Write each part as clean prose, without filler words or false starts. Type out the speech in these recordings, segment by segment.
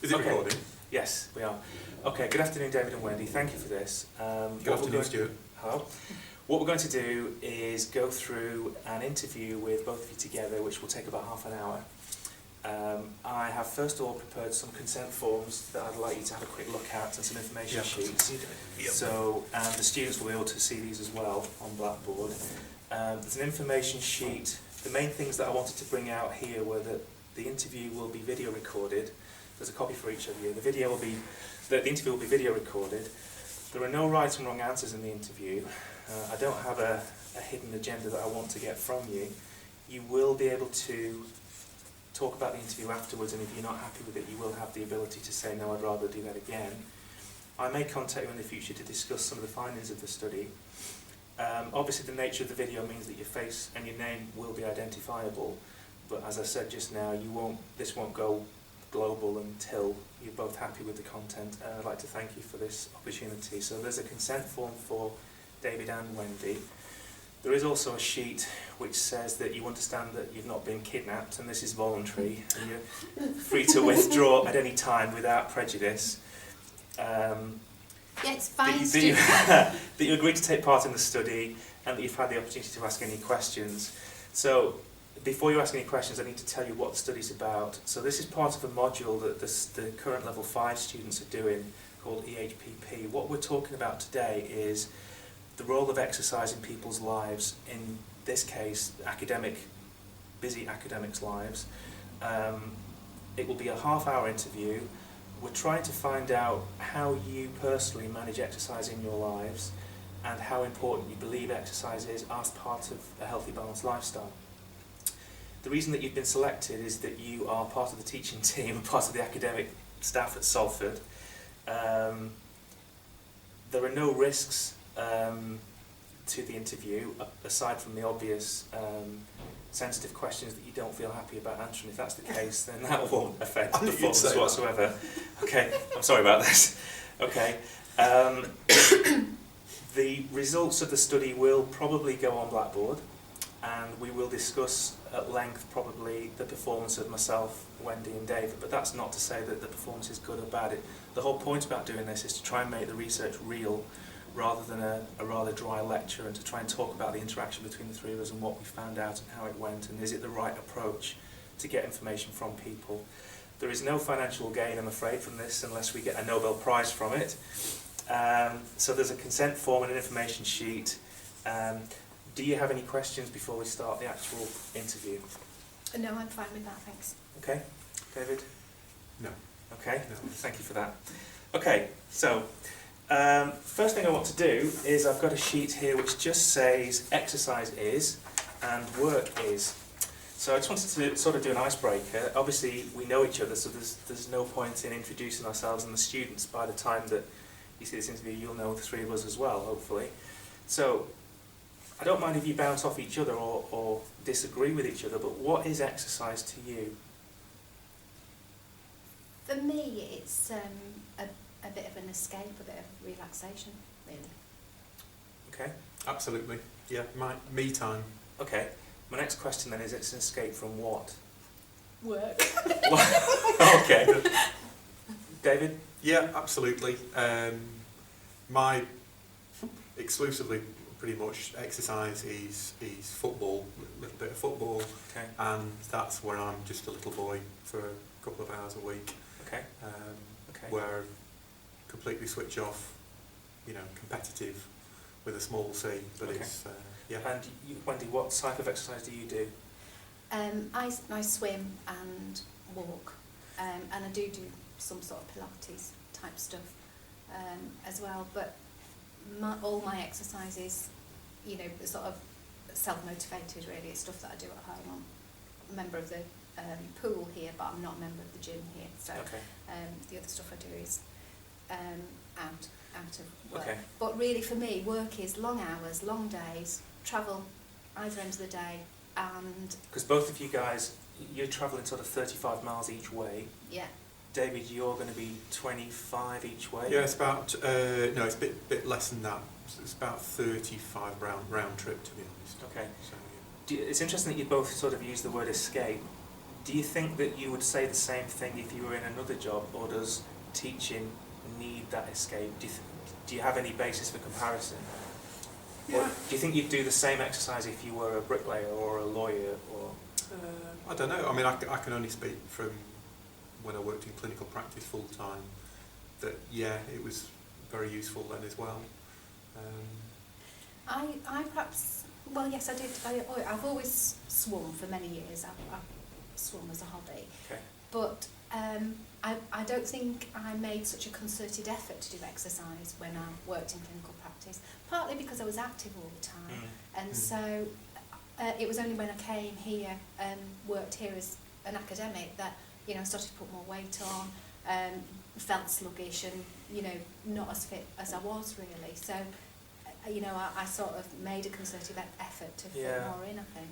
Is it recording? Yes, we are. Okay, good afternoon, David and Wendy. Thank you for this. Good afternoon, Stuart. Hello. What we're going to do is go through an interview with both of you together, which will take about half an hour. I have first of all prepared some consent forms that I'd like you to have a quick look at and some information sheets. Yep. So, and the students will be able to see these as well on Blackboard. There's an information sheet. The main things that I wanted to bring out here were that the interview will be video recorded. There's a copy for each of you. The interview will be video recorded. There are no right and wrong answers in the interview. I don't have a hidden agenda that I want to get from you. You will be able to talk about the interview afterwards, and if you're not happy with it, you will have the ability to say, no, I'd rather do that again. I may contact you in the future to discuss some of the findings of the study. Obviously, the nature of the video means that your face and your name will be identifiable, but as I said just now, this won't go global until you're both happy with the content. I'd like to thank you for this opportunity. So there's a consent form for David and Wendy. There is also a sheet which says that you understand that you've not been kidnapped and this is voluntary and you're free to withdraw at any time without prejudice. It's fine, that you agreed to take part in the study and that you've had the opportunity to ask any questions. So before you ask any questions, I need to tell you what the study's about. So this is part of a module that the current level 5 students are doing called EHPP. What we're talking about today is the role of exercise in people's lives, in this case, busy academics' lives. It will be a half-hour interview. We're trying to find out how you personally manage exercise in your lives and how important you believe exercise is as part of a healthy, balanced lifestyle. The reason that you've been selected is that you are part of the teaching team and part of the academic staff at Salford. There are no risks to the interview, aside from the obvious sensitive questions that you don't feel happy about answering. If that's the case, then that won't affect the performance whatsoever. Okay, I'm sorry about this. Okay. The results of the study will probably go on Blackboard, and we will discuss at length probably the performance of myself, Wendy and David, but that's not to say that the performance is good or bad. The whole point about doing this is to try and make the research real rather than a rather dry lecture, and to try and talk about the interaction between the three of us and what we found out and how it went, and is it the right approach to get information from people. There is no financial gain, I'm afraid, from this unless we get a Nobel Prize from it. So there's a consent form and an information sheet. Do you have any questions before we start the actual interview? No, I'm fine with that, thanks. Okay. David? No. Okay, No. Thank you for that. Okay, so first thing I want to do is I've got a sheet here which just says exercise is and work is. So I just wanted to sort of do an icebreaker. Obviously we know each other, so there's no point in introducing ourselves, and the students, by the time that you see this interview, you'll know the three of us as well, hopefully. So I don't mind if you bounce off each other or disagree with each other, but what is exercise to you? For me, it's a bit of an escape, a bit of relaxation, really. Okay. Absolutely. Yeah, me time. Okay. My next question then is, it's an escape from what? Work. Okay. David? Yeah, absolutely. My exclusively pretty much exercise is football, a little bit of football, Okay. and that's where I'm just a little boy for a couple of hours a week. Okay. Okay. Where I completely switch off, competitive with a small c, but Okay. it's, yeah. And you, Wendy, what type of exercise do you do? I swim and walk, and I do some sort of Pilates type stuff as well, but all my exercises, sort of self-motivated really. It's stuff that I do at home. I'm a member of the pool here, but I'm not a member of the gym here, so Okay. the other stuff I do is out of work. Okay. But really for me, work is long hours, long days, travel either end of the day, and Because both of you guys, you're travelling sort of 35 miles each way. yeah, David, you're going to be 25 each way? Yeah, it's about, no, it's a bit less than that. It's about 35 round trip, to be honest. Okay. So, yeah. It's interesting that you both sort of use the word escape. Do you think that you would say the same thing if you were in another job, or does teaching need that escape? Do you have any basis for comparison? Yeah. Or do you think you'd do the same exercise if you were a bricklayer or a lawyer? Or I don't know. I mean, I can only speak from when I worked in clinical practice full time. That yeah, it was very useful then as well. I perhaps, well yes I did, I've always swum for many years, I've swum as a hobby, okay. but I don't think I made such a concerted effort to do exercise when I worked in clinical practice, partly because I was active all the time, and so it was only when I came here and worked here as an academic that, you know, I started to put more weight on, felt sluggish and, you know, not as fit as I was really, so you know, I sort of made a concerted effort to fit more in, I think.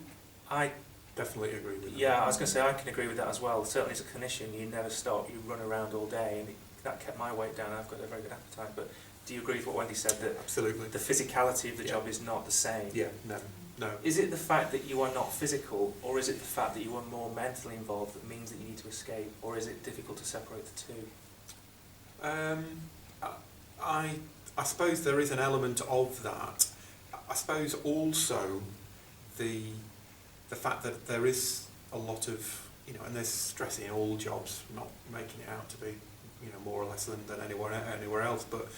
I definitely agree with that. Yeah, I was going to say I can agree with that as well. Certainly as a clinician, you never stop, you run around all day, and that kept my weight down. I've got a very good appetite, but do you agree with what Wendy said, that absolutely the physicality of the job is not the same? Yeah, no. Is it the fact that you are not physical, or is it the fact that you are more mentally involved that means that you need to escape, or is it difficult to separate the two? I suppose there is an element of that. I suppose also the fact that there is a lot of, you know, and there's stress in all jobs, not making it out to be, you know, more or less than anywhere else, but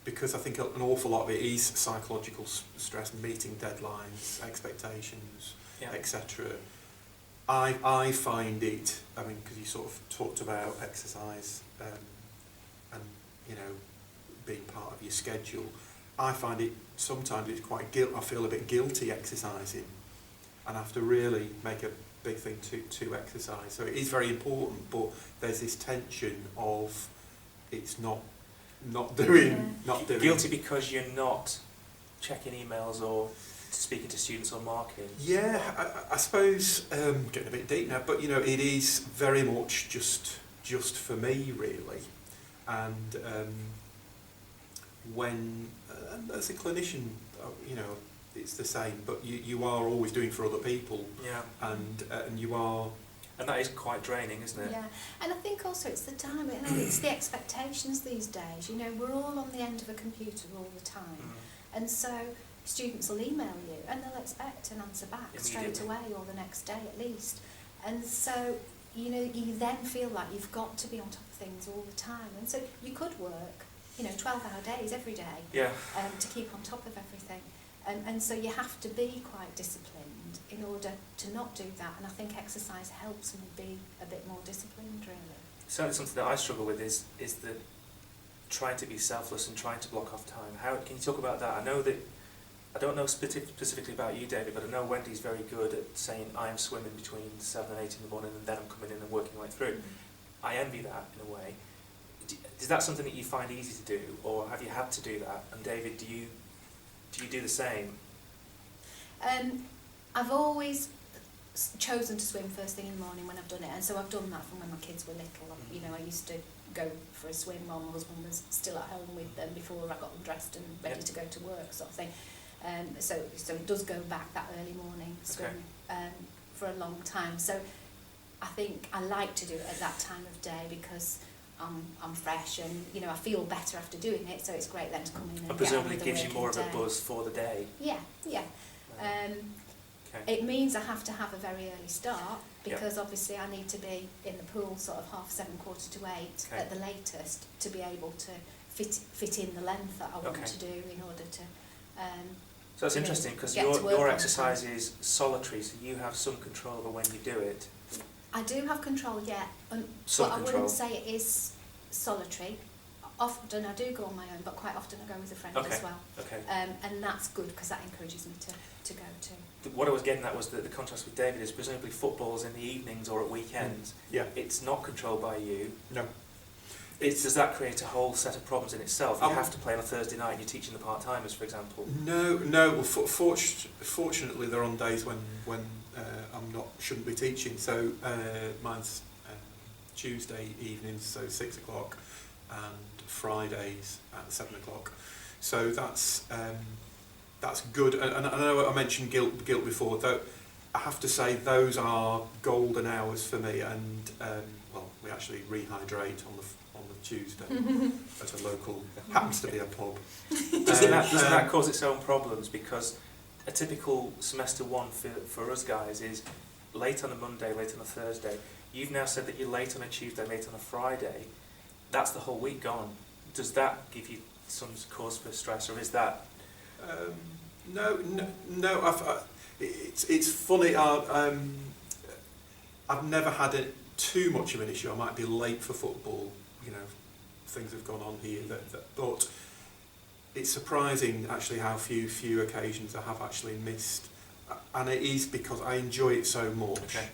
because I think an awful lot of it is psychological stress, meeting deadlines, expectations, etc. I find it, I mean, because you sort of talked about exercise and, you know, being part of your schedule, I find it sometimes it's quite I feel a bit guilty exercising, and I have to really make a big thing to exercise. So it is very important, but there's this tension of it's not doing. Guilty because you're not checking emails or speaking to students or marking. Yeah, I suppose getting a bit deep now, but you know, it is very much just for me really, and when as a clinician, you know, it's the same, but you are always doing for other people, and you are, and that is quite draining, isn't it? Yeah, and I think also it's the time, you know, it's the expectations these days. You know, we're all on the end of a computer all the time, and so students will email you and they'll expect an answer back straight away or the next day at least, and so you know, you then feel like you've got to be on top of things all the time, and so you could work, you know, 12-hour days every day, to keep on top of everything, and so you have to be quite disciplined in order to not do that, and I think exercise helps me be a bit more disciplined really. Certainly something that I struggle with is the trying to be selfless and trying to block off time. How can you talk about that? I know that, I don't know specifically about you, David, but I know Wendy's very good at saying I'm swimming between 7 and 8 in the morning and then I'm coming in and working right through. I envy that in a way. Is that something that you find easy to do, or have you had to do that? And David, do you do the same? I've always chosen to swim first thing in the morning when I've done it, and so I've done that from when my kids were little. You know, I used to go for a swim while my husband was still at home with them before I got them dressed and ready to go to work, sort of thing. So it does go back, that early morning swim, for a long time. So I think I like to do it at that time of day because I'm fresh and, you know, I feel better after doing it, so it's great then to come in and presumably get on with the gives you more of a day. buzz for the day. Yeah. It means I have to have a very early start because obviously I need to be in the pool sort of 7:15, 8 at the latest to be able to fit in the length that I want to do in order to. So that's interesting because your exercise is solitary, so you have some control over when you do it. I do have control, yeah, but I wouldn't say it is solitary. Often I do go on my own, but quite often I go with a friend as well. And that's good because that encourages me to go too. What I was getting at was that the contrast with David is presumably football's in the evenings or at weekends. Yeah. It's not controlled by you. No. Does that create a whole set of problems in itself? You have to play on a Thursday night and you're teaching the part-timers, for example. No. Well, fortunately, there are on days when shouldn't be teaching. So mine's Tuesday evenings, so 6 o'clock, and Fridays at 7 o'clock. So that's good. And I know I mentioned guilt before, though. I have to say those are golden hours for me, and well, we actually rehydrate on the Tuesday at a local, happens to be a pub. Doesn't that cause its own problems? Because a typical semester one for us guys is late on a Monday, late on a Thursday. You've now said that you're late on a Tuesday, late on a Friday. That's the whole week gone. Does that give you some cause for stress, or is that? No. It's funny. I've never had it too much of an issue. I might be late for football. You know, things have gone on here. But it's surprising actually how few occasions I have actually missed, and it is because I enjoy it so much. Okay.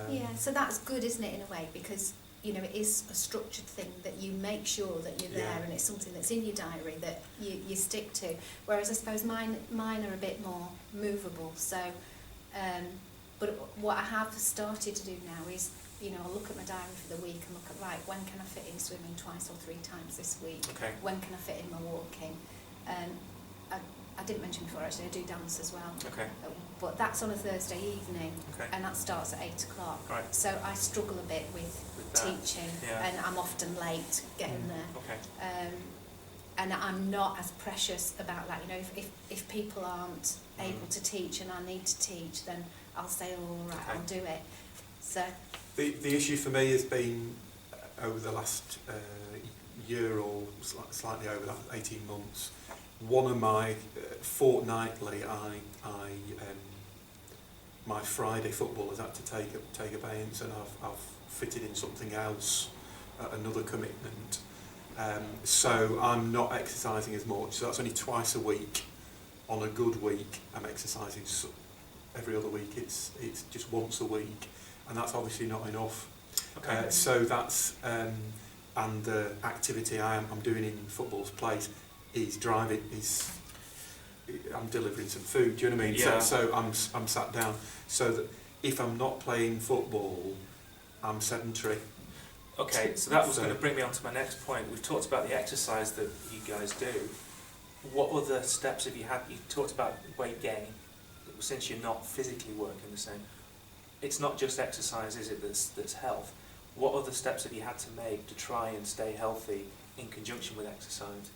Yeah, so that's good, isn't it, in a way, because you know it is a structured thing that you make sure that you're there, and it's something that's in your diary that you stick to. Whereas I suppose mine are a bit more movable. So, but what I have started to do now is, you know, I'll look at my diary for the week and look at, right, when can I fit in swimming 2 or 3 times this week? Okay. When can I fit in my walking? I didn't mention before, actually, I do dance as well. Okay. But that's on a Thursday evening, Okay. and that starts at 8 o'clock. Right. So I struggle a bit with that. teaching, Yeah. and I'm often late getting there. Okay. And I'm not as precious about that. You know, if people aren't able to teach and I need to teach, then I'll say, oh, all right, Okay. I'll do it. So The issue for me has been over the last year or slightly over that 18 months. One of my fortnightly, my Friday football has had to take abeyance, and I've fitted in something else, another commitment. So I'm not exercising as much. So that's only twice a week. On a good week, I'm exercising every other week. It's just once a week, and that's obviously not enough. Okay. So that's and the activity I'm doing in football's place is driving. I'm delivering some food. Do you know what I mean? Yeah. So I'm sat down. So that if I'm not playing football, I'm sedentary. Okay, so that was going to bring me on to my next point. We've talked about the exercise that you guys do. What other steps have you had? You talked about weight gain, since you're not physically working the same. It's not just exercise, is it, that's health. What other steps have you had to make to try and stay healthy in conjunction with exercise?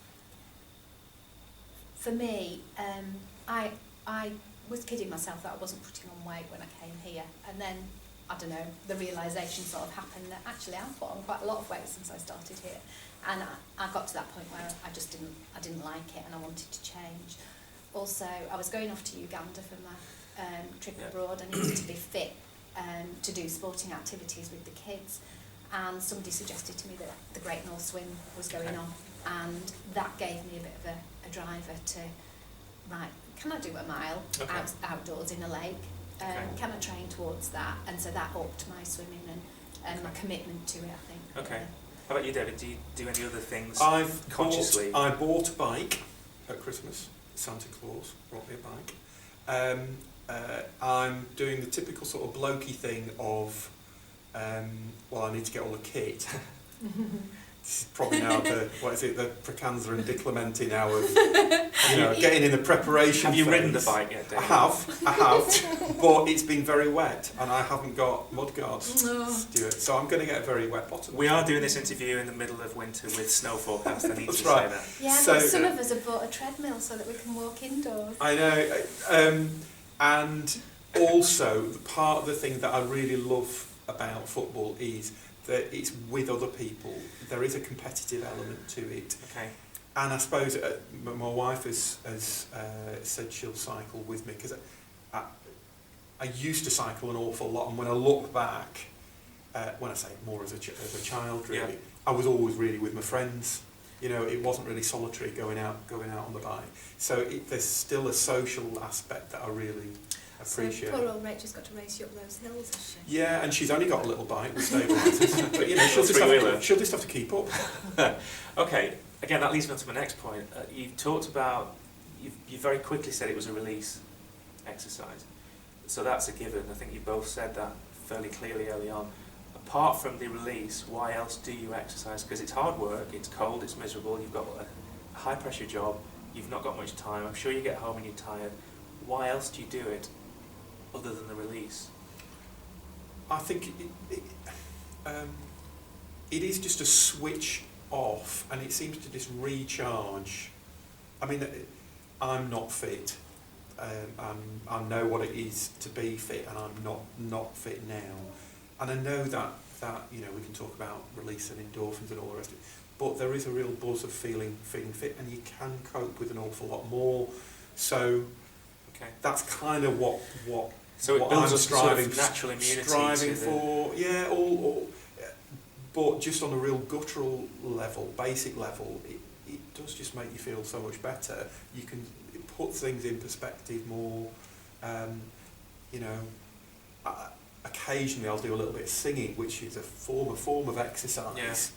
for me, I was kidding myself that I wasn't putting on weight when I came here, and then I don't know, the realisation sort of happened that actually I've put on quite a lot of weight since I started here, and I got to that point where I didn't like it and I wanted to change. Also, I was going off to Uganda for my trip abroad. I needed to be fit to do sporting activities with the kids, and somebody suggested to me that the Great North Swim was going on, and that gave me a bit of a driver to, right, can I do a mile outdoors in a lake? Can I train towards that? And so that upped my swimming and my commitment to it, I think. Okay. How about you, David? Do you do any other things consciously? consciously? I bought a bike at Christmas. Santa Claus brought me a bike. I'm doing the typical sort of blokey thing of, well, I need to get all the kit. This is probably now the Pracanza and Diclamenti now of, getting in the preparation Have you phase. ridden the bike yet, David? I have, but it's been very wet and I haven't got mudguards, Stuart, so I'm going to get a very wet bottom. We are doing this interview in the middle of winter with snow forecast, I need That's to right. say that. Yeah, So, but some of us have bought a treadmill so that we can walk indoors. I know, and also part of the thing that I really love about football is that it's with other people. There is a competitive element to it. Okay. And I suppose my wife has said she'll cycle with me, because I used to cycle an awful lot, and when I look back, when I say more as a child really, I was always really with my friends. It wasn't really solitary going out on the bike. So there's still a social aspect that I really appreciate. So poor old Rachel's got to race you up those hills, has she? Yeah, and she's only got a little bike with stabilisers, but she'll just have to keep up. Okay, again, that leads me on to my next point. You've talked about, you very quickly said it was a release exercise. So that's a given. I think you both said that fairly clearly early on. Apart from the release, why else do you exercise? Because it's hard work, it's cold, it's miserable, you've got a high pressure job, you've not got much time, I'm sure you get home and you're tired. Why else do you do it other than the release? I think it is just a switch off, and it seems to just recharge. I mean, I'm not fit. I know what it is to be fit, and I'm not fit now. And I know that we can talk about releasing endorphins and all the rest of it, but there is a real buzz of feeling fit, and you can cope with an awful lot more. So that's kind of what so it what builds I'm a striving, sort of natural immunity striving to for. Yeah, all, but just on a real guttural level, basic level, it does just make you feel so much better. You can put things in perspective more. Occasionally I'll do a little bit of singing, which is a form of exercise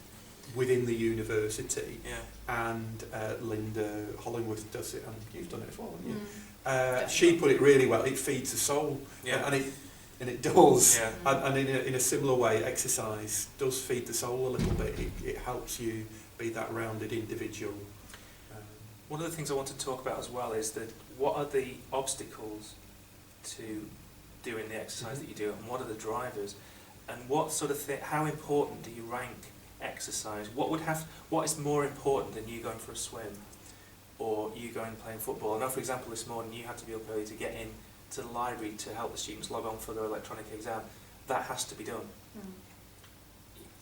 within the university. Yeah. And Linda Hollingworth does it, and you've done it as well, haven't you? Mm. She put it really well. It feeds the soul, Yeah. and it does. Yeah. And in a similar way, exercise does feed the soul a little bit. It helps you be that rounded individual. One of the things I want to talk about as well is that what are the obstacles to doing the exercise that you do, and what are the drivers, and what sort of how important do you rank exercise? What is more important than you going for a swim or you going and playing football? I know, for example, this morning you had to be up early to get in to the library to help the students log on for their electronic exam. That has to be done.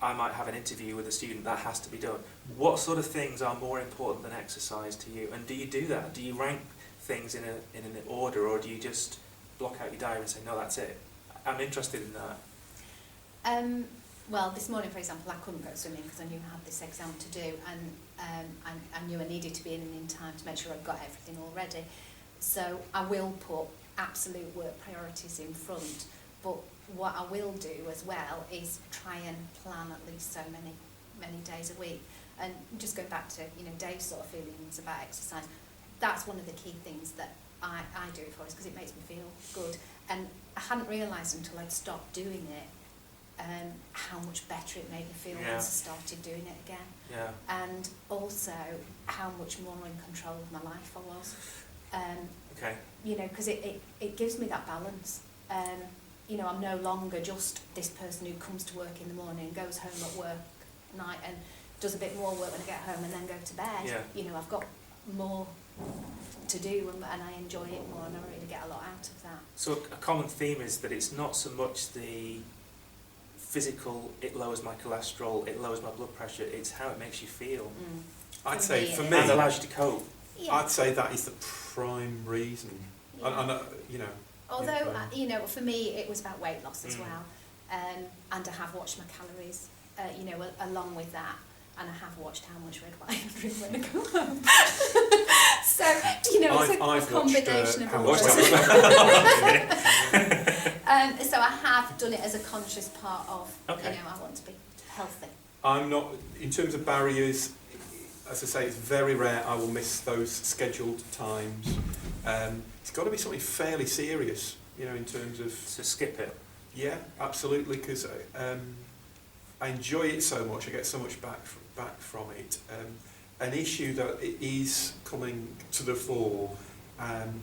I might have an interview with a student, that has to be done. What sort of things are more important than exercise to you, and do you do that? Do you rank things in an order, or do you just block out your diary and say, no, that's it? I'm interested in that. Well, this morning, for example, I couldn't go swimming because I knew I had this exam to do, and I knew I needed to be in time to make sure I'd got everything all ready. So I will put absolute work priorities in front, but what I will do as well is try and plan at least so many days a week. And just going back to Dave's sort of feelings about exercise, that's one of the key things that I do it for, is because it makes me feel good. And I hadn't realised until I'd stopped doing it how much better it made me feel once I started doing it again. Yeah. And also how much more in control of my life I was. Because it gives me that balance. I'm no longer just this person who comes to work in the morning, goes home at work at night and does a bit more work when I get home and then go to bed. Yeah. I've got more to do, and I enjoy it more, and I really get a lot out of that. So a common theme is that it's not so much the physical, it lowers my cholesterol, it lowers my blood pressure, it's how it makes you feel. I'd say for me, and allows you to cope. I'd say that is the prime reason. Although, for me, it was about weight loss as well. And I have watched my calories, along with that. And I have watched how much red wine I drink when I go home. So, it's a combination of all those. So I have done it as a conscious part of, I want to be healthy. I'm not, in terms of barriers, as I say, it's very rare I will miss those scheduled times. It's got to be something fairly serious, in terms of... So skip it. Yeah, absolutely, because I enjoy it so much, I get so much back from it. An issue that is coming to the fore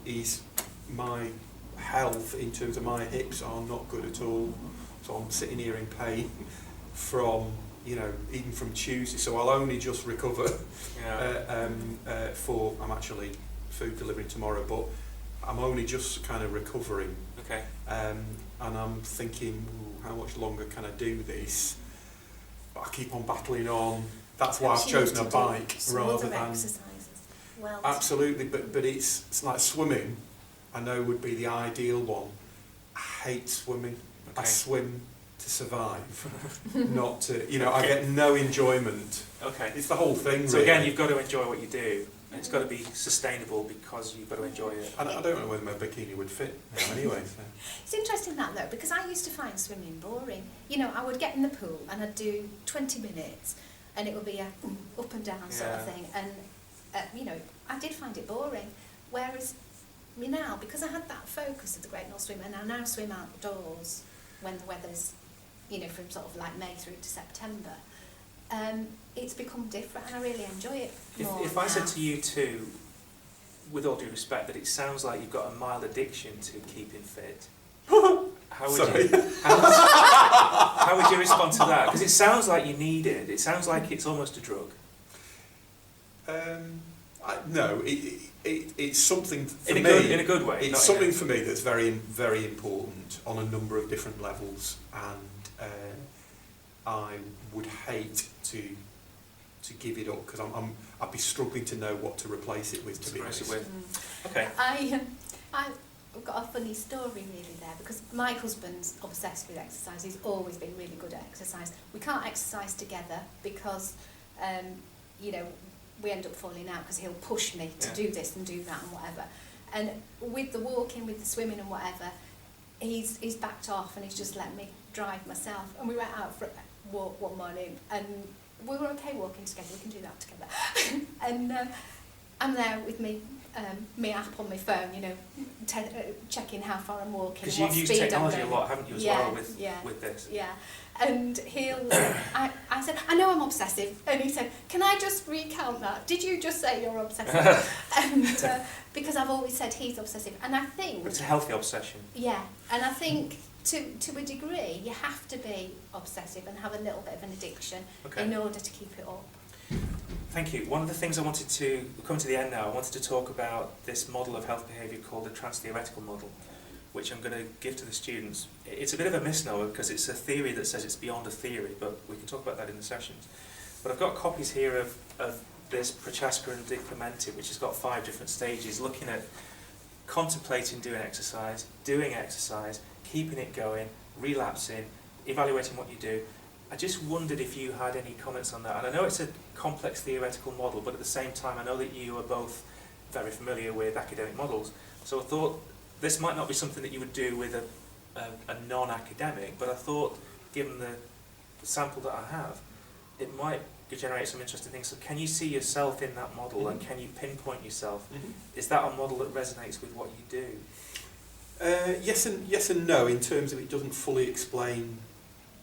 is my health in terms of my hips are not good at all. So I'm sitting here in pain from, even from Tuesday. So I'll only just recover I'm actually food delivering tomorrow, but I'm only just kind of recovering. Okay. And I'm thinking, how much longer can I do this? But I keep on battling on. That's why I've chosen a bike rather than exercises. Well, absolutely, but it's like swimming. I know would be the ideal one. I hate swimming. Okay. I swim to survive, not to. I get no enjoyment. Okay. It's the whole thing. So really. again, you've got to enjoy what you do, and it's got to be sustainable because you've got to enjoy it. And I don't know whether my bikini would fit now anyway. So. It's interesting that though, because I used to find swimming boring. I would get in the pool and I'd do 20 minutes, and it would be a up and down sort of thing, and I did find it boring. Whereas now, because I had that focus of the Great North Swim, and I now swim outdoors when the weather's, from sort of like May through to September, it's become different, and I really enjoy it more. If I said to you too, with all due respect, that it sounds like you've got a mild addiction to keeping fit, How would Sorry. you? How would you respond to that? Because it sounds like you need it. It sounds like it's almost a drug. No, it's something for In a me. good, in a good way. It's not something in for me that's very, very important on a number of different levels, and I would hate to give it up because I'd be struggling to know what to replace it with. To be honest. Okay. I've got a funny story really there, because my husband's obsessed with exercise. He's always been really good at exercise. We can't exercise together because, you know, we end up falling out because he'll push me to do this and do that and whatever. And with the walking, with the swimming and whatever, he's backed off and he's just let me drive myself. And we went out for a walk one morning and we were okay walking together. We can do that together. And I'm there with me app on my phone, you know, checking how far I'm walking. Because and what you've used speed technology I'm a going. lot, haven't you, as well, with this? Yeah. And he'll, I said, I know I'm obsessive. And he said, can I just recount that? Did you just say you're obsessive? And because I've always said he's obsessive. And I think... But it's a healthy obsession. Yeah. And I think to a degree, you have to be obsessive and have a little bit of an addiction in order to keep it up. Thank you. One of the things I wanted to come to the end now, I wanted to talk about this model of health behaviour called the Transtheoretical model, which I'm going to give to the students. It's a bit of a misnomer because it's a theory that says it's beyond a theory, but we can talk about that in the sessions. But I've got copies here of this Prochaska and Di Clemente, which has got 5 different stages, looking at contemplating doing exercise, keeping it going, relapsing, evaluating what you do. I just wondered if you had any comments on that. And I know it's a complex theoretical model, but at the same time I know that you are both very familiar with academic models. So I thought this might not be something that you would do with a non-academic, but I thought, given the sample that I have, it might generate some interesting things. So can you see yourself in that model, and can you pinpoint yourself? Is that a model that resonates with what you do? Yes and no, in terms of it doesn't fully explain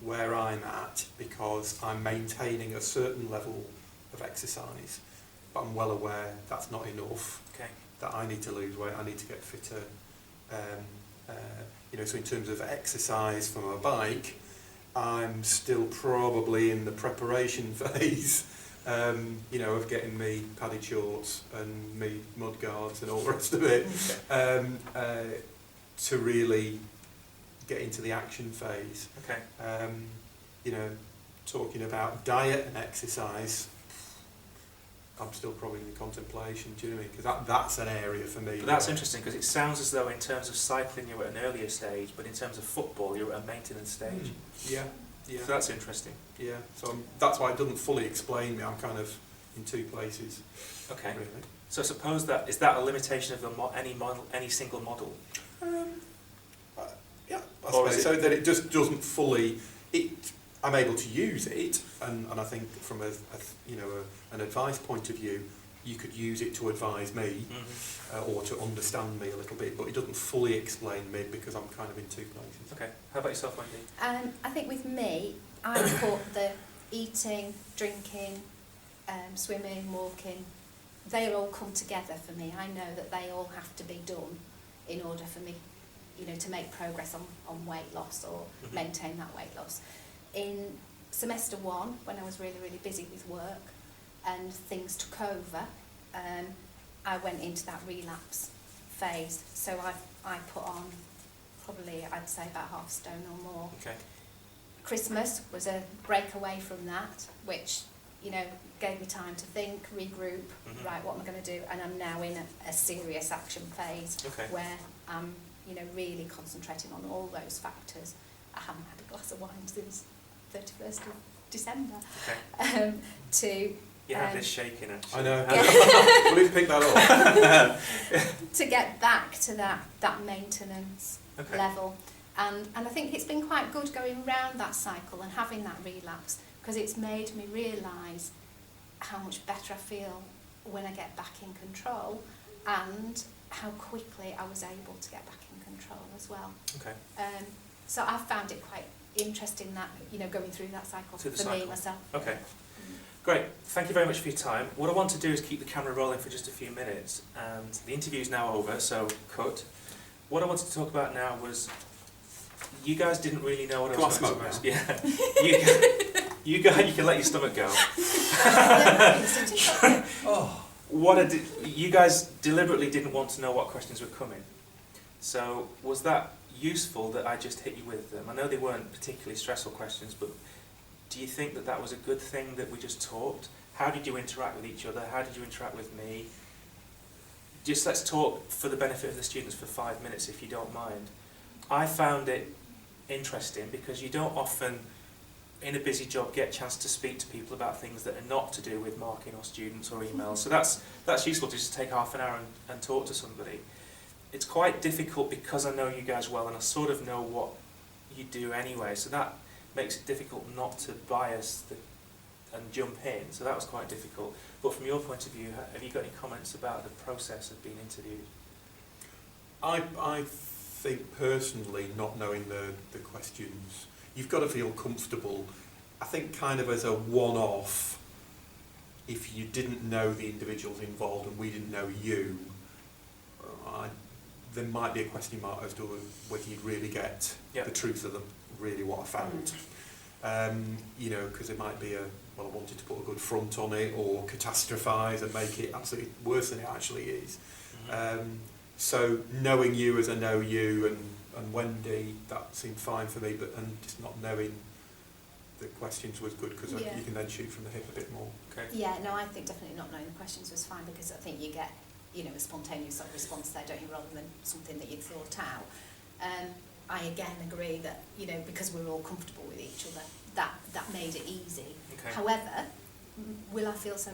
where I'm at, because I'm maintaining a certain level of exercise, but I'm well aware that's not enough, that I need to lose weight, I need to get fitter. You know, so in terms of exercise from a bike, I'm still probably in the preparation phase, you know, of getting me padded shorts and me mud guards and all the rest of it, to really get into the action phase. You know, talking about diet and exercise, I'm still probably in the contemplation, do you know what I mean? Because that's an area for me. But that's interesting, because it sounds as though in terms of cycling you're at an earlier stage, but in terms of football you're at a maintenance stage. Yeah. So that's interesting. Yeah, so that's why it doesn't fully explain me. I'm kind of in two places. Okay. Really. So suppose that, is that a limitation of any single model? Yeah, I suppose so, that it just doesn't fully... I'm able to use it, and I think from an advice point of view, you could use it to advise me, or to understand me a little bit, but it doesn't fully explain me because I'm kind of in two places. Okay. How about yourself, Wendy? I think with me, I put the eating, drinking, swimming, walking, they all come together for me. I know that they all have to be done in order for me, you know, to make progress on weight loss or maintain that weight loss. In semester 1, when I was really, really busy with work and things took over, I went into that relapse phase. So I put on probably, I'd say, about half a stone or more. Okay. Christmas was a break away from that, which, you know, gave me time to think, regroup, right, what am I going to do? And I'm now in a serious action phase where I'm, you know, really concentrating on all those factors. I haven't had a glass of wine since 31st of December. You have this shaking, actually. I know. We'll pick that up. To get back to that maintenance level. And I think it's been quite good going round that cycle and having that relapse, because it's made me realise how much better I feel when I get back in control, and how quickly I was able to get back in control as well. So I've found it quite interesting, that, you know, going through that cycle me myself. Okay. Great. Thank you very much for your time. What I want to do is keep the camera rolling for just a few minutes, and the interview's now over, so cut. What I wanted to talk about now was you guys didn't really know what I Can I was going smoke to ask. now? Yeah. you guys, you can let your stomach go. Oh. You guys deliberately didn't want to know what questions were coming. So was that useful that I just hit you with them? I know they weren't particularly stressful questions, but do you think that that was a good thing that we just talked? How did you interact with each other? How did you interact with me? Just let's talk for the benefit of the students for 5 minutes, if you don't mind. I found it interesting because you don't often, in a busy job, get a chance to speak to people about things that are not to do with marking or students or emails. So that's useful to just take half an hour and talk to somebody. It's quite difficult because I know you guys well and I sort of know what you do anyway, so that makes it difficult not to bias and jump in, so that was quite difficult. But from your point of view, have you got any comments about the process of being interviewed? I think personally, not knowing the questions, you've got to feel comfortable. I think kind of as a one-off, if you didn't know the individuals involved and we didn't know you, there might be a question mark as to whether you'd really get the truth of really what I found. You know, because it might be I wanted to put a good front on it or catastrophise and make it absolutely worse than it actually is. So knowing you as I know you and Wendy, that seemed fine for me, and just not knowing the questions was good because you can then shoot from the hip a bit more. Okay. Yeah, no, I think definitely not knowing the questions was fine because I think you get, you know, a spontaneous sort of response there, don't you, rather than something that you'd thought out. I again agree that, you know, because we're all comfortable with each other, that made it easy. Okay. However, will I feel so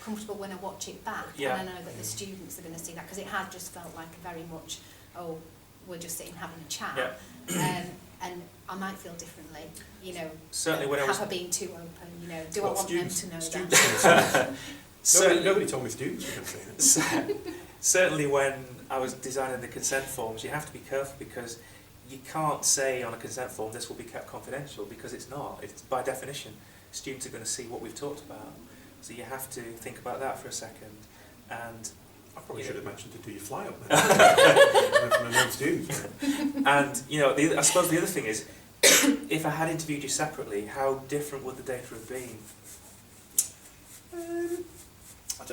comfortable when I watch it back? Yeah. And I know that the students are going to see that because it had just felt like very much, oh, we're just sitting having a chat. Yeah. And I might feel differently, you know. Certainly when I was... Have I been too open, you know, do I want students, them to know students that? Nobody told me students were going to say that. Certainly when I was designing the consent forms, you have to be careful because you can't say on a consent form this will be kept confidential because it's not. It's by definition. Students are going to see what we've talked about. So you have to think about that for a second. And I probably should have mentioned to do your fly up then. Students. And, you know, I suppose the other thing is, if I had interviewed you separately, how different would the data have been? I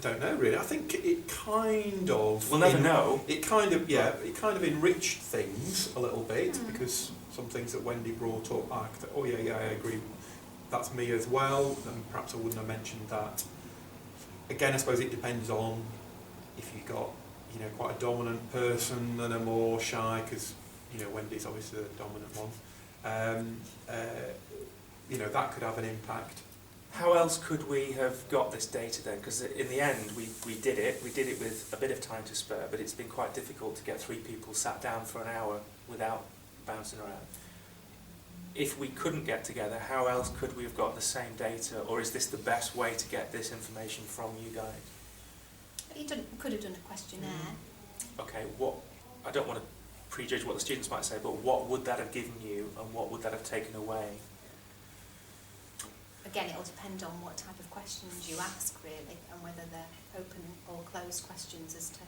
don't know really. I think it kind of... We'll never know. It kind of enriched things a little bit because some things that Wendy brought up, I thought, oh yeah, I agree. That's me as well, and perhaps I wouldn't have mentioned that. Again, I suppose it depends on if you've got, you know, quite a dominant person and a more shy, because, you know, Wendy's obviously the dominant one. You know, that could have an impact. How else could we have got this data then? Because in the end, we did it with a bit of time to spare, but it's been quite difficult to get 3 people sat down for an hour without bouncing around. If we couldn't get together, how else could we have got the same data, or is this the best way to get this information from you guys? You could have done a questionnaire. Okay, I don't want to prejudge what the students might say, but what would that have given you, and what would that have taken away? Again, it'll depend on what type of questions you ask, really, and whether they're open or closed questions as to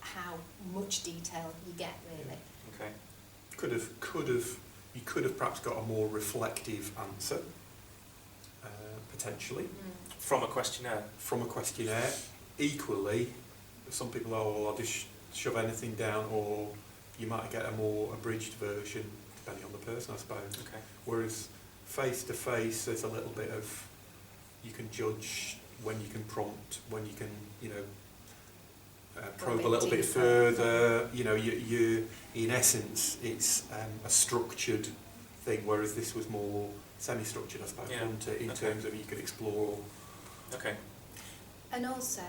how much detail you get, really. Okay. You could have perhaps got a more reflective answer, potentially. From a questionnaire? From a questionnaire. Equally, some people I'll just shove anything down, or you might get a more abridged version, depending on the person, I suppose. Okay. Whereas face-to-face, there's a little bit of, you can judge when you can prompt, when you can, you know, probe a little bit further. You know, you in essence, it's a structured thing, whereas this was more semi-structured, I suppose, in terms of you could explore. Okay. And also,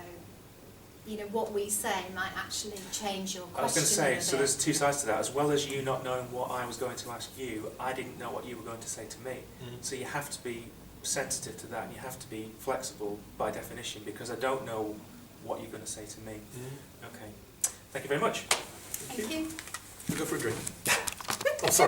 you know, what we say might actually change your question. I was going to say, so there's 2 sides to that. As well as you not knowing what I was going to ask you, I didn't know what you were going to say to me. So you have to be sensitive to that, and you have to be flexible by definition, because I don't know what you're going to say to me. Okay. Thank you very much. Thank you. We'll go for a drink.